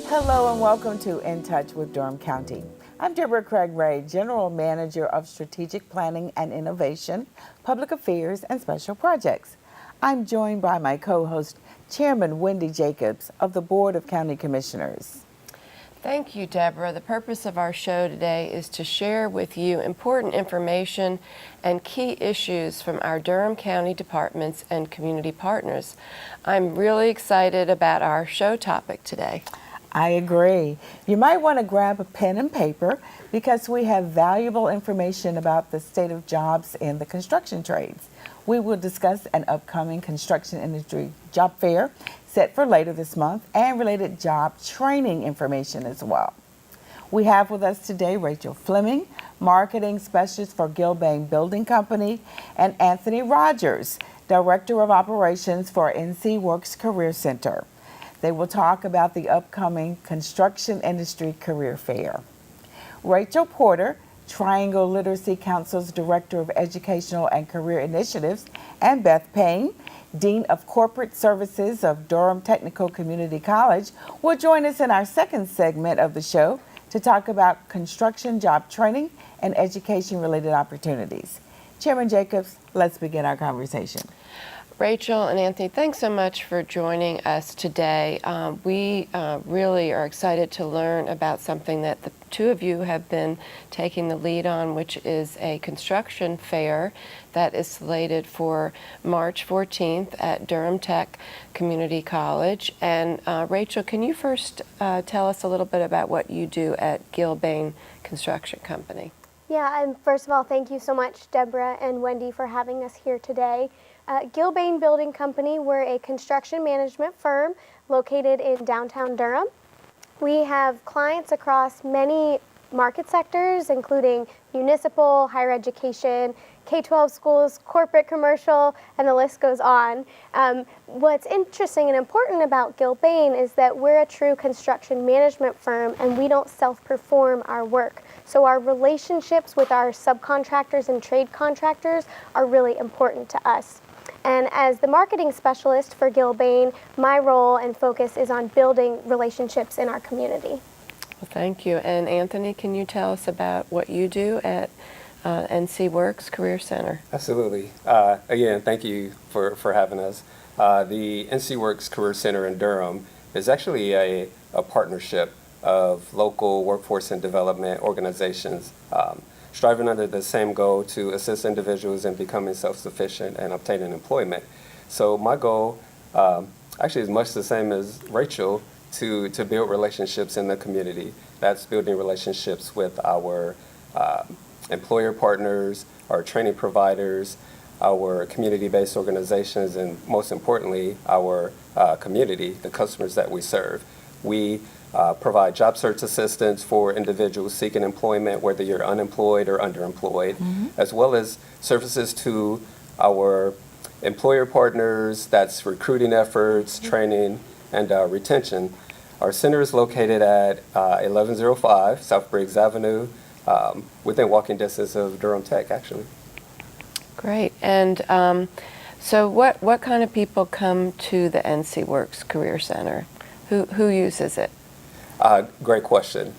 Hello and welcome to In Touch with Durham County. I'm Deborah Craig Ray, General Manager of Strategic Planning and Innovation, Public Affairs, and Special Projects. I'm joined by my co-host, Chairman Wendy Jacobs of the Board of County Commissioners. Thank you, Deborah. The purpose of our show today is to share with you important information and key issues from our Durham County departments and community partners. I'm really excited about our show topic today. I agree. You might want to grab a pen and paper because we have valuable information about the state of jobs in the construction trades. We will discuss an upcoming construction industry job fair set for later this month and related job training information as well. We have with us today Rachel Fleming, Marketing Specialist for Gilbane Building Company, and Anthony Rogers, Director of Operations for NC Works Career Center. They will talk about the upcoming Construction Industry Career Fair. Rachel Porter, Triangle Literacy Council's Director of Educational and Career Initiatives, and Beth Payne, Dean of Corporate Services of Durham Technical Community College, will join us in our second segment of the show to talk about construction job training and education-related opportunities. Chairman Jacobs, let's begin our conversation. Rachel and Anthony, thanks so much for joining us today. We really are excited to learn about something that the two of you have been taking the lead on, which is a construction fair that is slated for March 14th at Durham Tech Community College. And Rachel, can you first tell us a little bit about what you do at Gilbane Construction Company? Yeah, and first of all, thank you so much, Deborah and Wendy, for having us here today. Gilbane Building Company, we're a construction management firm located in downtown Durham. We have clients across many market sectors, including municipal, higher education, K-12 schools, corporate, commercial, and the list goes on. What's interesting and important about Gilbane is that we're a true construction management firm and we don't self-perform our work. So our relationships with our subcontractors and trade contractors are really important to us. And as the marketing specialist for Gilbane, my role and focus is on building relationships in our community. Well, thank you. And Anthony, can you tell us about what you do at NC Works Career Center? Absolutely. Again, thank you for having us. The NC Works Career Center in Durham is actually a partnership of local workforce and development organizations striving under the same goal to assist individuals in becoming self-sufficient and obtaining employment. So my goal actually is much the same as Rachel, to build relationships in the community. That's building relationships with our employer partners, our training providers, our community-based organizations, and most importantly, our community, the customers that we serve. We provide job search assistance for individuals seeking employment, whether you're unemployed or underemployed, as well as services to our employer partners, that's recruiting efforts, training, and retention. Our center is located at 1105 South Briggs Avenue, within walking distance of Durham Tech, actually. Great. And so what kind of people come to the NC Works Career Center? Who uses it? Great question.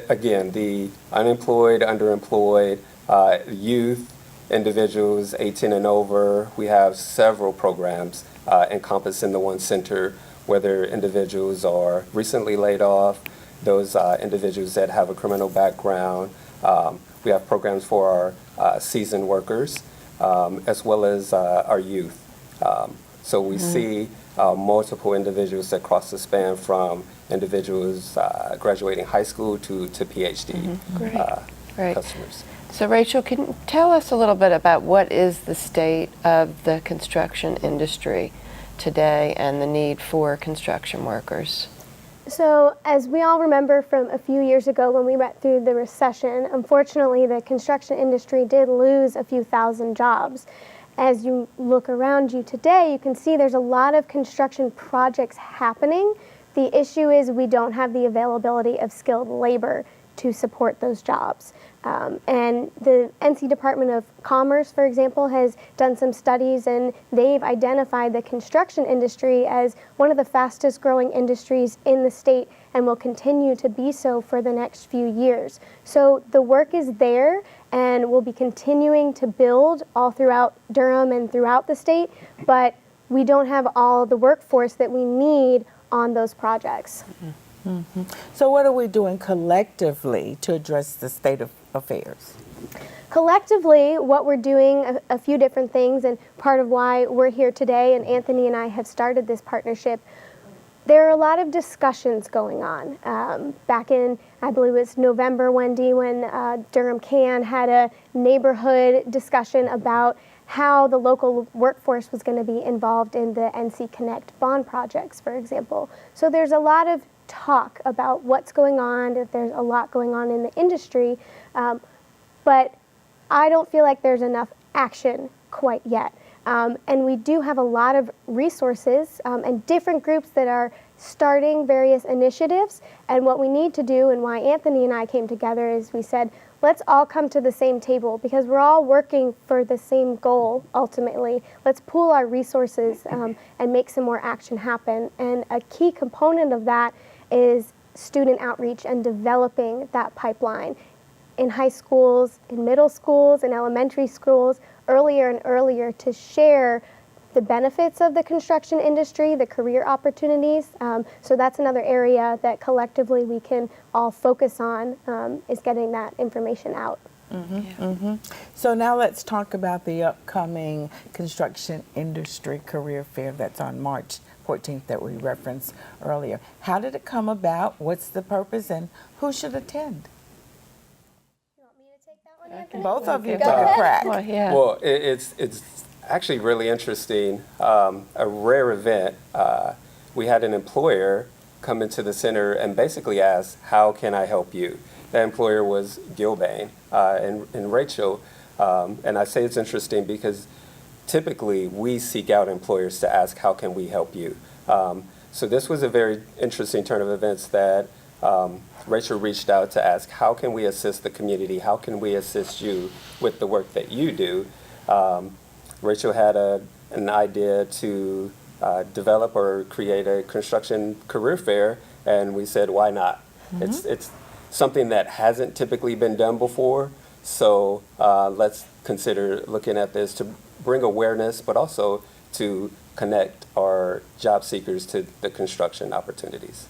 Again, the unemployed, underemployed, youth, individuals 18 and over. We have several programs encompassed in the one center, whether individuals are recently laid off, those individuals that have a criminal background. We have programs for our seasoned workers, as well as our youth. So we see multiple individuals that cross the span from individuals graduating high school to PhD customers. So Rachel, can you tell us a little bit about what is the state of the construction industry today and the need for construction workers? So as we all remember from a few years ago when we went through the recession, unfortunately the construction industry did lose a few thousand jobs. As you look around you today, you can see there's a lot of construction projects happening. The issue is we don't have the availability of skilled labor to support those jobs. And the NC Department of Commerce, for example, has done some studies, and they've identified the construction industry as one of the fastest growing industries in the state and will continue to be so for the next few years. So the work is there, and we'll be continuing to build all throughout Durham and throughout the state, but we don't have all the workforce that we need on those projects. So what are we doing collectively to address the state of affairs? Collectively, what we're doing, a few different things, and part of why we're here today, and Anthony and I have started this partnership, there are a lot of discussions going on. Back in, I believe it was November, Wendy, when Durham Can had a neighborhood discussion about how the local workforce was going to be involved in the NC Connect bond projects, for example. So there's a lot of talk about what's going on, that there's a lot going on in the industry, but I don't feel like there's enough action quite yet. And we do have a lot of resources and different groups that are starting various initiatives. And what we need to do, and why Anthony and I came together, is we said, let's all come to the same table because we're all working for the same goal ultimately. Let's pool our resources and make some more action happen. And a key component of that is student outreach and developing that pipeline in high schools, in middle schools, in elementary schools, earlier and earlier, to share the benefits of the construction industry, the career opportunities. So that's another area that collectively we can all focus on, is getting that information out. So now let's talk about the upcoming construction industry career fair that's on March 14th that we referenced earlier. How did it come about? What's the purpose, and who should attend? You want me to take that one, Anthony? Both of you Go took a ahead. crack. Well, yeah. Well, it's actually really interesting. A rare event. We had an employer come into the center and basically ask, "How can I help you?" That employer was Gilbane and Rachel. And I say it's interesting because typically we seek out employers to ask, "How can we help you?" So this was a very interesting turn of events that Rachel reached out to ask, "How can we assist the community? How can we assist you with the work that you do?" Rachel had an idea to develop or create a construction career fair, and we said, why not? It's something that hasn't typically been done before, so let's consider looking at this to bring awareness, but also to connect our job seekers to the construction opportunities.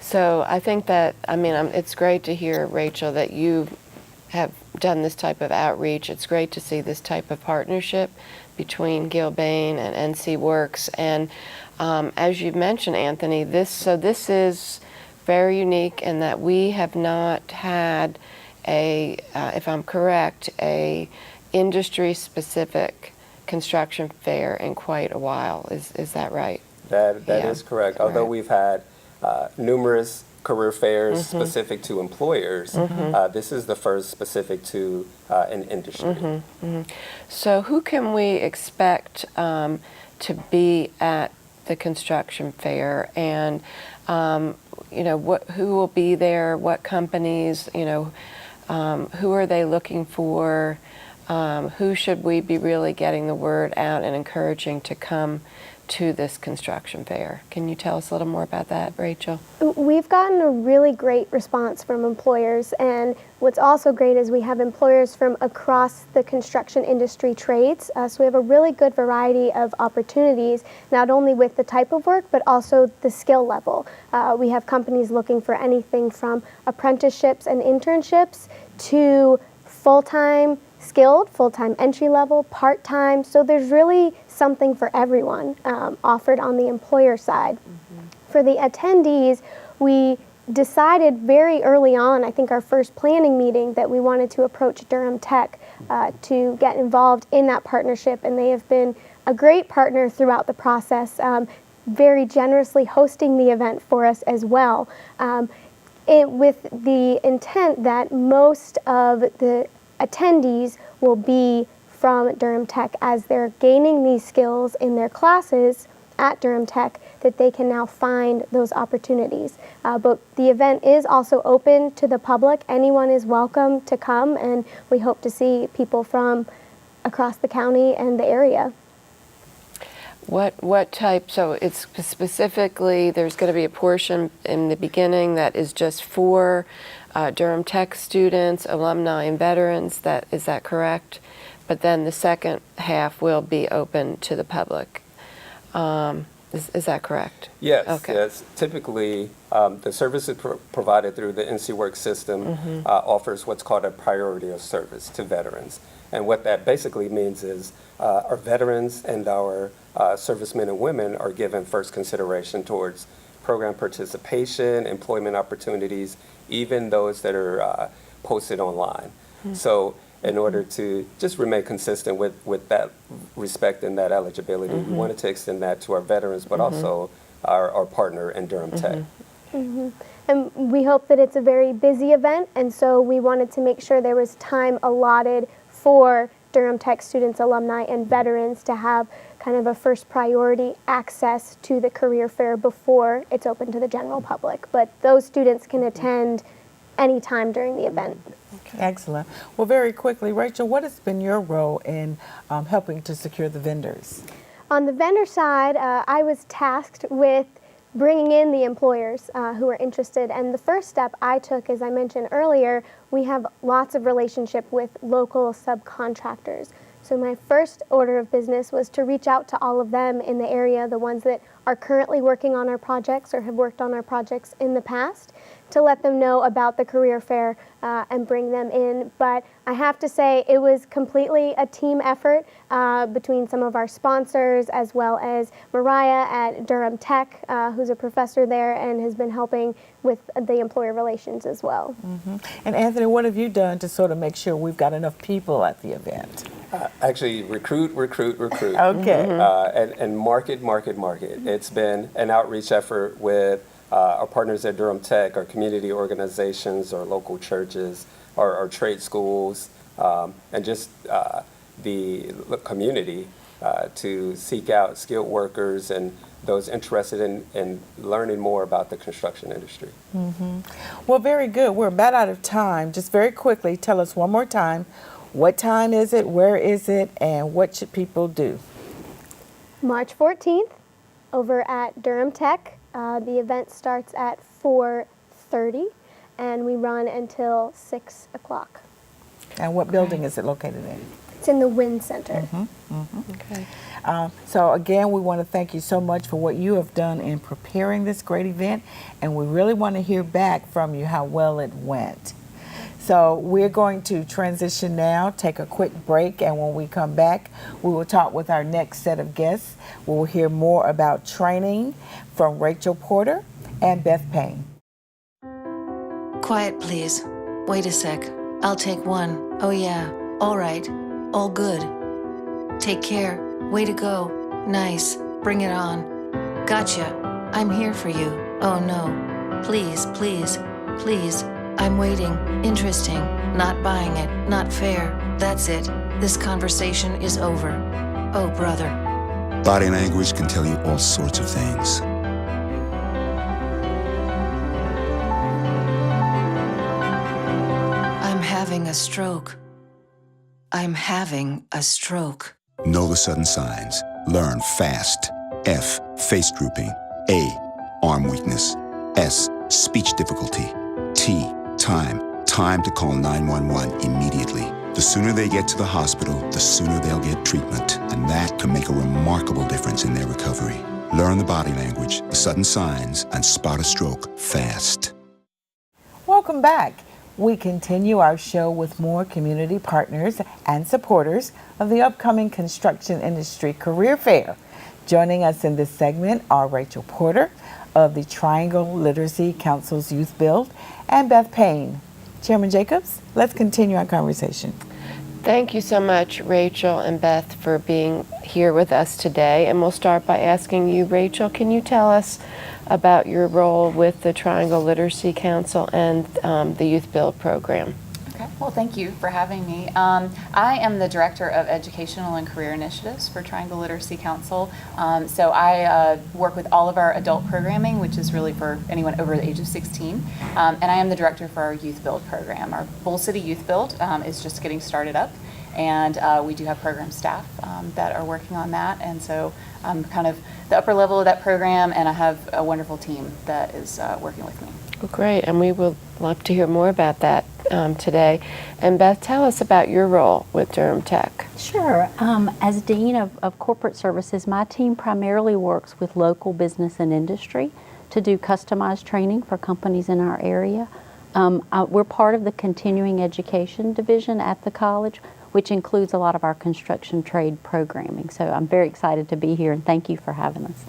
So I think that, it's great to hear, Rachel, that you have done this type of outreach. It's great to see this type of partnership between Gilbane and NC Works. And as you've mentioned, Anthony, this is very unique in that we have not had if I'm correct, a industry-specific construction fair in quite a while. Is that right? That Yeah. is correct. All Although right. we've had numerous career fairs specific to employers, this is the first specific to an industry. So who can we expect to be at the construction fair, and who will be there? What companies? Who are they looking for? Who should we be really getting the word out and encouraging to come to this construction fair? Can you tell us a little more about that, Rachel? We've gotten a really great response from employers, and what's also great is we have employers from across the construction industry trades. So we have a really good variety of opportunities, not only with the type of work, but also the skill level. We have companies looking for anything from apprenticeships and internships to full-time skilled, full-time entry level, part-time. So there's really something for everyone offered on the employer side. For the attendees, we decided very early on, I think our first planning meeting, that we wanted to approach Durham Tech to get involved in that partnership, and they have been a great partner throughout the process, very generously hosting the event for us as well, with the intent that most of the attendees will be from Durham Tech. As they're gaining these skills in their classes at Durham Tech, that they can now find those opportunities. But the event is also open to the public. Anyone is welcome to come, and we hope to see people from across the county and the area. What type, so it's specifically, there's going to be a portion in the beginning that is just for Durham Tech students, alumni, and veterans, is that correct? But then the second half will be open to the public. Is that correct? Yes, Okay. yes. Typically, the services provided through the NC Works system offers what's called a priority of service to veterans. And what that basically means is our veterans and our servicemen and women are given first consideration towards program participation, employment opportunities, even those that are posted online. So in order to just remain consistent with that respect and that eligibility, we wanted to extend that to our veterans, but also our partner in Durham Tech. And we hope that it's a very busy event, and so we wanted to make sure there was time allotted for Durham Tech students, alumni, and veterans to have kind of a first priority access to the career fair before it's open to the general public. But those students can attend anytime during the event. Excellent. Well, very quickly, Rachel, what has been your role in helping to secure the vendors? On the vendor side, I was tasked with bringing in the employers who are interested. And the first step I took, as I mentioned earlier, we have lots of relationship with local subcontractors. So my first order of business was to reach out to all of them in the area, the ones that are currently working on our projects or have worked on our projects in the past, to let them know about the career fair and bring them in. But I have to say it was completely a team effort between some of our sponsors, as well as Mariah at Durham Tech, who's a professor there and has been helping with the employer relations as well. And Anthony, what have you done to sort of make sure we've got enough people at the event? Actually, recruit. Okay. And market. It's been an outreach effort with our partners at Durham Tech, our community organizations, our local churches, our trade schools, and just the community to seek out skilled workers and those interested in learning more about the construction industry. Well, very good. We're about out of time. Just very quickly, tell us one more time, what time is it, where is it, and what should people do? March 14th over at Durham Tech. The event starts at 4:30 and we run until 6 o'clock. And what building is it located in? It's in the Wind Center. Okay. So again, we want to thank you so much for what you have done in preparing this great event, and we really want to hear back from you how well it went. So we're going to transition now, take a quick break, and when we come back, we will talk with our next set of guests. We will hear more about training from Rachel Porter and Beth Payne. Quiet, please. Wait a sec. I'll take one. Oh yeah. All right. All good. Take care. Way to go. Nice. Bring it on. Gotcha. I'm here for you. Oh no. Please, please, please. I'm waiting. Interesting. Not buying it. Not fair. That's it. This conversation is over. Oh, brother. Body language can tell you all sorts of things. I'm having a stroke. I'm having a stroke. Know the sudden signs. Learn fast. F, face drooping. A, arm weakness. S, speech difficulty. T, time. Time to call 911 immediately. The sooner they get to the hospital, the sooner they'll get treatment, and that can make a remarkable difference in their recovery. Learn the body language, the sudden signs, and spot a stroke fast. Welcome back. We continue our show with more community partners and supporters of the upcoming Construction Industry Career Fair. Joining us in this segment are Rachel Porter of the Triangle Literacy Council's Youth Build and Beth Payne. Chairman Jacobs, let's continue our conversation. Thank you so much, Rachel and Beth, for being here with us today. And we'll start by asking you, Rachel, can you tell us about your role with the Triangle Literacy Council and the Youth Build program? Okay, well, thank you for having me. I am the Director of Educational and Career Initiatives for Triangle Literacy Council. So I work with all of our adult programming, which is really for anyone over the age of 16. And I am the Director for our Youth Build program. Our Bull City Youth Build is just getting started up. And we do have program staff that are working on that. And so I'm kind of the upper level of that program, and I have a wonderful team that is working with me. Well, great, and we would love to hear more about that today. And Beth, tell us about your role with Durham Tech. Sure. As Dean of Corporate Services, my team primarily works with local business and industry to do customized training for companies in our area. We're part of the continuing education division at the college, which includes a lot of our construction trade programming. So I'm very excited to be here, and thank you for having us.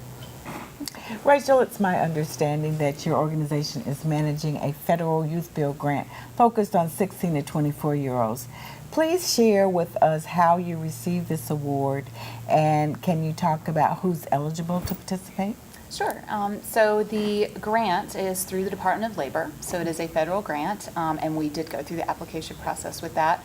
Rachel, it's my understanding that your organization is managing a federal youth build grant focused on 16 to 24-year-olds. Please share with us how you received this award, and can you talk about who's eligible to participate? Sure. So the grant is through the Department of Labor, so it is a federal grant, and we did go through the application process with that,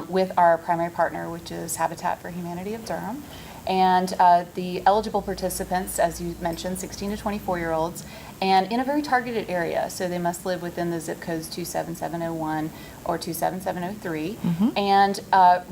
with our primary partner, which is Habitat for Humanity of Durham. And the eligible participants, as you mentioned, 16 to 24-year-olds, and in a very targeted area. So they must live within the zip codes 27701 or 27703. And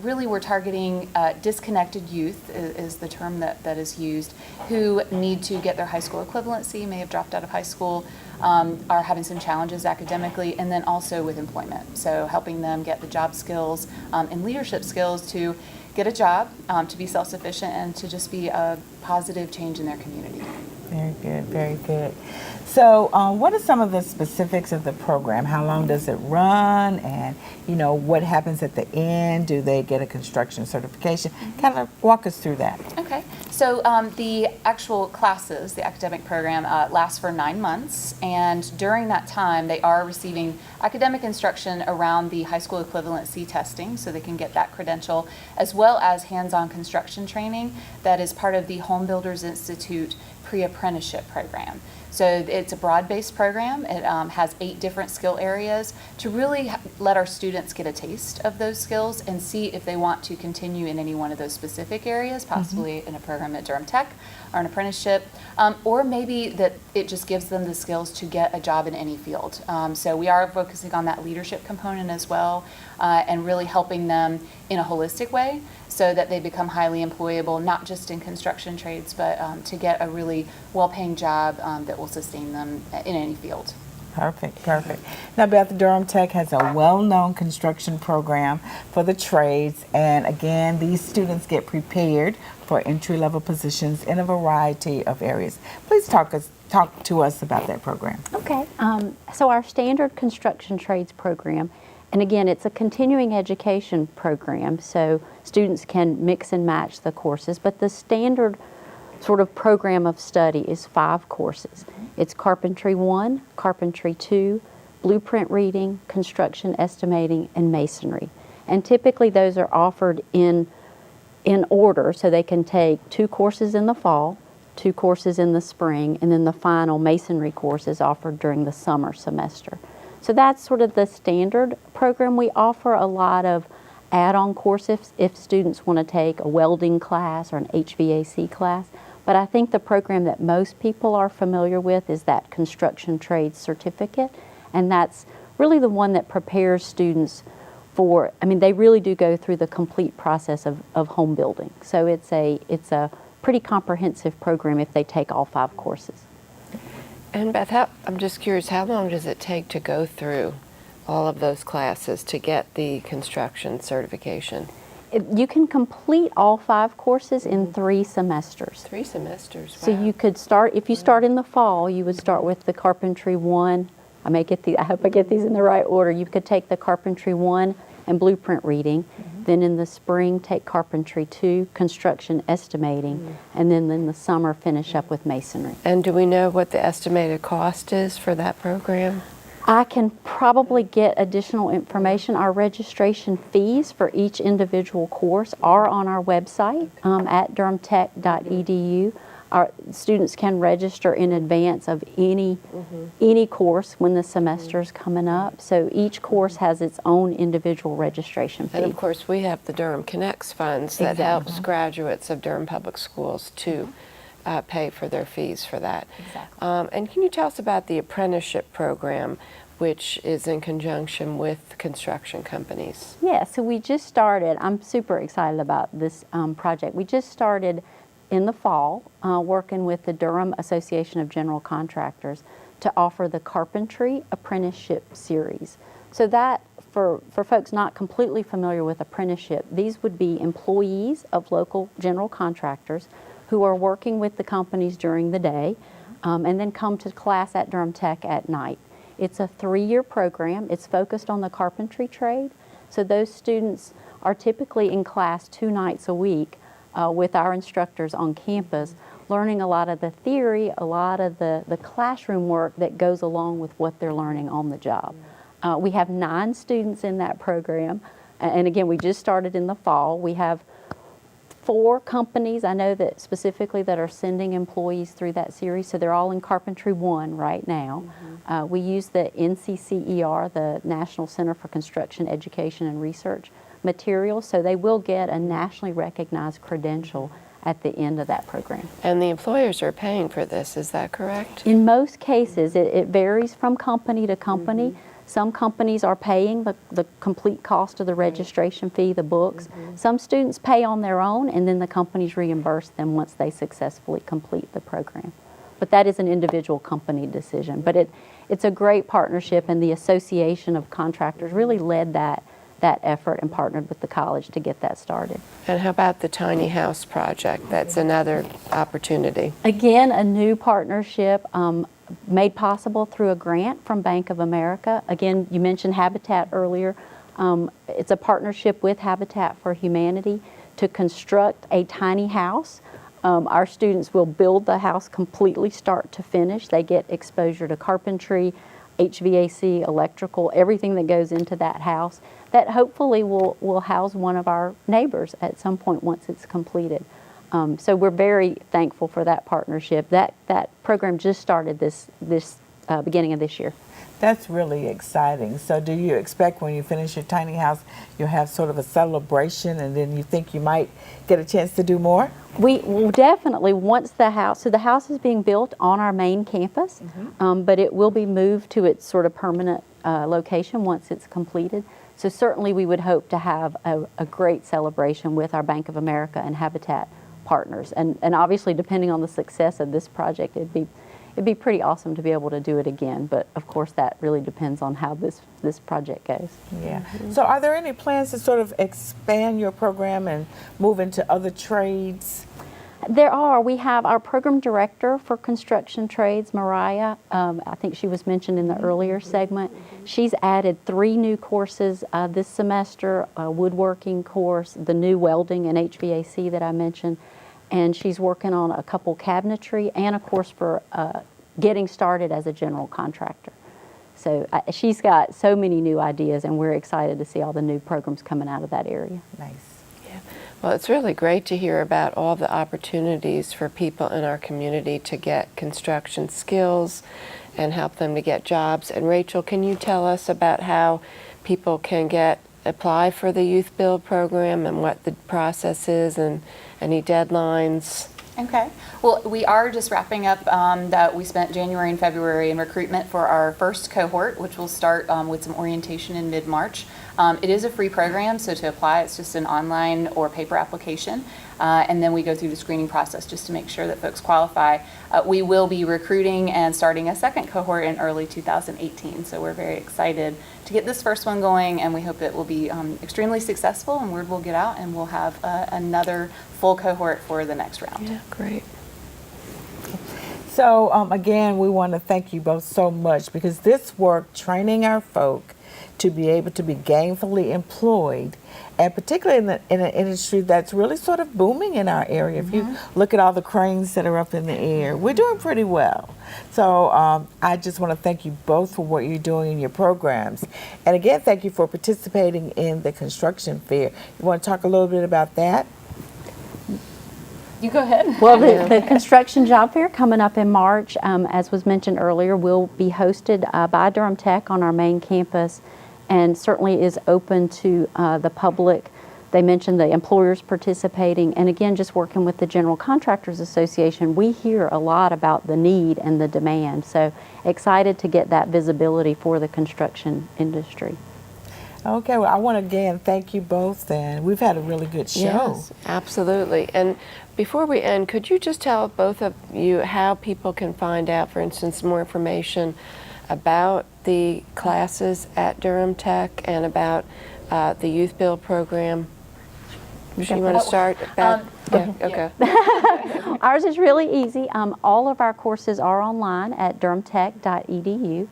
really we're targeting disconnected youth is the term that is used, who need to get their high school equivalency, may have dropped out of high school, are having some challenges academically, and then also with employment. So helping them get the job skills and leadership skills to get a job, to be self-sufficient, and to just be a positive change in their community. Very good, very good. So what are some of the specifics of the program? How long does it run? And, you know, what happens at the end? Do they get a construction certification? Kind of walk us through that. Okay, so the actual classes, the academic program, lasts for 9 months, and during that time they are receiving academic instruction around the high school equivalency testing, so they can get that credential, as well as hands-on construction training that is part of the Home Builders Institute pre-apprenticeship program. So it's a broad-based program. It has 8 different skill areas to really let our students get a taste of those skills and see if they want to continue in any one of those specific areas, possibly in a program at Durham Tech or an apprenticeship, or maybe that it just gives them the skills to get a job in any field. So we are focusing on that leadership component as well, and really helping them in a holistic way so that they become highly employable, not just in construction trades, but to get a really well-paying job that will sustain them in any field. Perfect, perfect. Now, Beth, Durham Tech has a well-known construction program for the trades, and again, these students get prepared for entry-level positions in a variety of areas. Please talk to us about that program. Okay. So our standard construction trades program, and again, it's a continuing education program, so students can mix and match the courses, but the standard sort of program of study is 5 courses. It's Carpentry 1, Carpentry 2, Blueprint Reading, Construction Estimating, and Masonry. And typically those are offered in order, so they can take 2 courses in the fall, 2 courses in the spring, and then the final Masonry course is offered during the summer semester. So that's sort of the standard program. We offer a lot of add-on courses if students want to take a welding class or an HVAC class. But I think the program that most people are familiar with is that construction trades certificate, and that's really the one that prepares students for, I mean, they really do go through the complete process of home building. So it's a pretty comprehensive program if they take all 5 courses. And Beth, I'm just curious, how long does it take to go through all of those classes to get the construction certification? You can complete all 5 courses in 3 semesters. 3 semesters, wow. So you could start, if you start in the fall, you would start with the Carpentry 1. I hope I get these in the right order. You could take the Carpentry 1 and Blueprint Reading. Then in the spring, take Carpentry 2, Construction Estimating, and then in the summer, finish up with Masonry. And do we know what the estimated cost is for that program? I can probably get additional information. Our registration fees for each individual course are on our website at durhamtech.edu. Our students can register in advance of any course when the semester's coming up. So each course has its own individual registration fee. And of course, we have the Durham Connects funds that helps graduates of Durham Public Schools to pay for their fees for that. Exactly. And can you tell us about the apprenticeship program, which is in conjunction with construction companies? Yeah, so we just started, I'm super excited about this project. We just started in the fall working with the Durham Association of General Contractors to offer the Carpentry Apprenticeship Series. So that, for folks not completely familiar with apprenticeship, these would be employees of local general contractors who are working with the companies during the day and then come to class at Durham Tech at night. It's a 3-year program. It's focused on the carpentry trade. So those students are typically in class 2 nights a week with our instructors on campus, learning a lot of the theory, a lot of the classroom work that goes along with what they're learning on the job. We have 9 students in that program, and again, we just started in the fall. We have 4 companies, I know that specifically, that are sending employees through that series, so they're all in Carpentry 1 right now. We use the NCCER, the National Center for Construction Education and Research materials, so they will get a nationally recognized credential at the end of that program. And the employers are paying for this, is that correct? In most cases, it varies from company to company. Some companies are paying the complete cost of the registration fee, the books. Some students pay on their own, and then the companies reimburse them once they successfully complete the program. But that is an individual company decision. But it's a great partnership, and the Association of Contractors really led that effort and partnered with the college to get that started. And how about the tiny house project? That's another opportunity. Again, a new partnership made possible through a grant from Bank of America. Again, you mentioned Habitat earlier. It's a partnership with Habitat for Humanity to construct a tiny house. Our students will build the house completely start to finish. They get exposure to carpentry, HVAC, electrical, everything that goes into that house that hopefully will house one of our neighbors at some point once it's completed. So we're very thankful for that partnership. That program just started this beginning of this year. That's really exciting. So do you expect when you finish your tiny house, you'll have sort of a celebration, and then you think you might get a chance to do more? We will definitely, once the house is being built on our main campus, but it will be moved to its sort of permanent location once it's completed. So certainly we would hope to have a great celebration with our Bank of America and Habitat partners. And obviously, depending on the success of this project, it'd be pretty awesome to be able to do it again. But of course, that really depends on how this project goes. Yeah. So are there any plans to sort of expand your program and move into other trades? There are. We have our program director for construction trades, Mariah. I think she was mentioned in the earlier segment. She's added 3 new courses this semester, a woodworking course, the new welding and HVAC that I mentioned, and she's working on a couple cabinetry and a course for getting started as a general contractor. So she's got so many new ideas, and we're excited to see all the new programs coming out of that area. Nice. Well, it's really great to hear about all the opportunities for people in our community to get construction skills and help them to get jobs. And Rachel, can you tell us about how people can apply for the Youth Build program and what the process is and any deadlines? Okay. Well, we are just wrapping up that we spent January and February in recruitment for our first cohort, which will start with some orientation in mid-March. It is a free program, so to apply, it's just an online or paper application. And then we go through the screening process just to make sure that folks qualify. We will be recruiting and starting a second cohort in early 2018. So we're very excited to get this first one going, and we hope it will be extremely successful, and word will get out, and we'll have another full cohort for the next round. Yeah, great. So again, we want to thank you both so much, because this work, training our folk to be able to be gainfully employed, and particularly in an industry that's really sort of booming in our area. If you look at all the cranes that are up in the air, we're doing pretty well. So I just want to thank you both for what you're doing in your programs. And again, thank you for participating in the construction fair. You want to talk a little bit about that? You go ahead. Well, the construction job fair coming up in March, as was mentioned earlier, will be hosted by Durham Tech on our main campus, and certainly is open to the public. They mentioned the employers participating, and again, just working with the General Contractors Association, we hear a lot about the need and the demand. So excited to get that visibility for the construction industry. Okay, well, I want to again thank you both, and we've had a really good show. Yes, absolutely. And before we end, could you just tell both of you how people can find out, for instance, more information about the classes at Durham Tech and about the Youth Build program? You want to start? Yeah, okay. Ours is really easy. All of our courses are online at durhamtech.edu.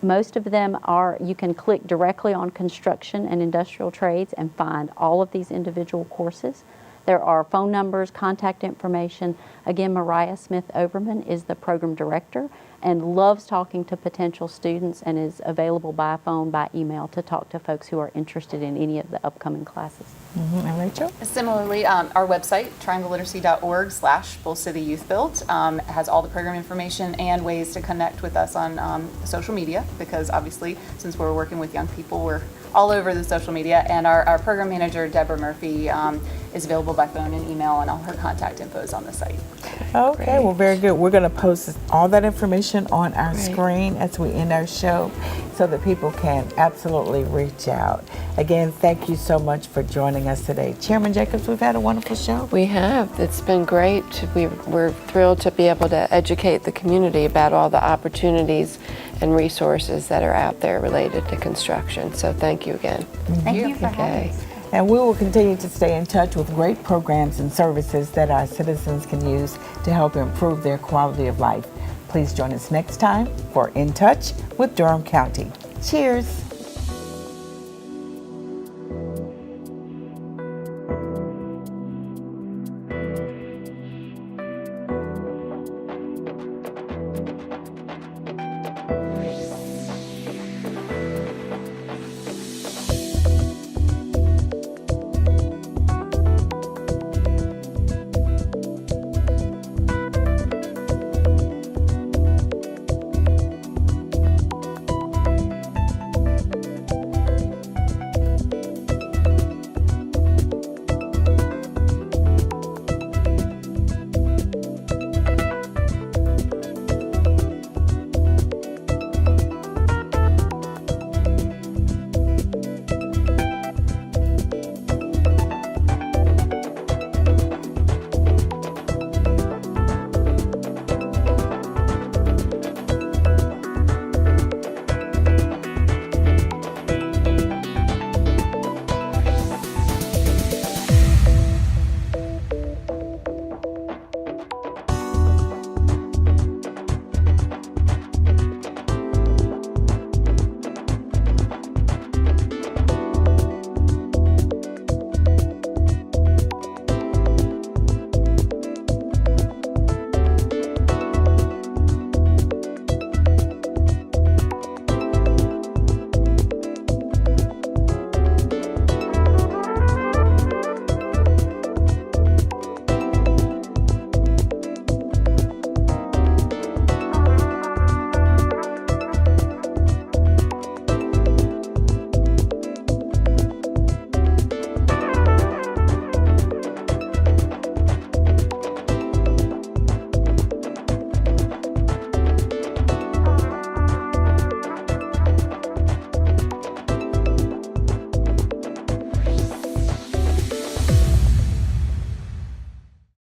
Most of them are, you can click directly on construction and industrial trades and find all of these individual courses. There are phone numbers, contact information. Again, Mariah Smith-Overman is the program director and loves talking to potential students and is available by phone, by email to talk to folks who are interested in any of the upcoming classes. And Rachel? Similarly, our website, triangleliteracy.org/Bull City Youth Build, has all the program information and ways to connect with us on social media, because obviously, since we're working with young people, we're all over the social media. And our program manager, Deborah Murphy, is available by phone and email, and all her contact info is on the site. Okay, well, very good. We're going to post all that information on our screen as we end our show so that people can absolutely reach out. Again, thank you so much for joining us today. Chairman Jacobs, we've had a wonderful show. We have. It's been great. We're thrilled to be able to educate the community about all the opportunities and resources that are out there related to construction. So thank you again. Thank you for having us. And we will continue to stay in touch with great programs and services that our citizens can use to help improve their quality of life. Please join us next time for In Touch with Durham County. Cheers.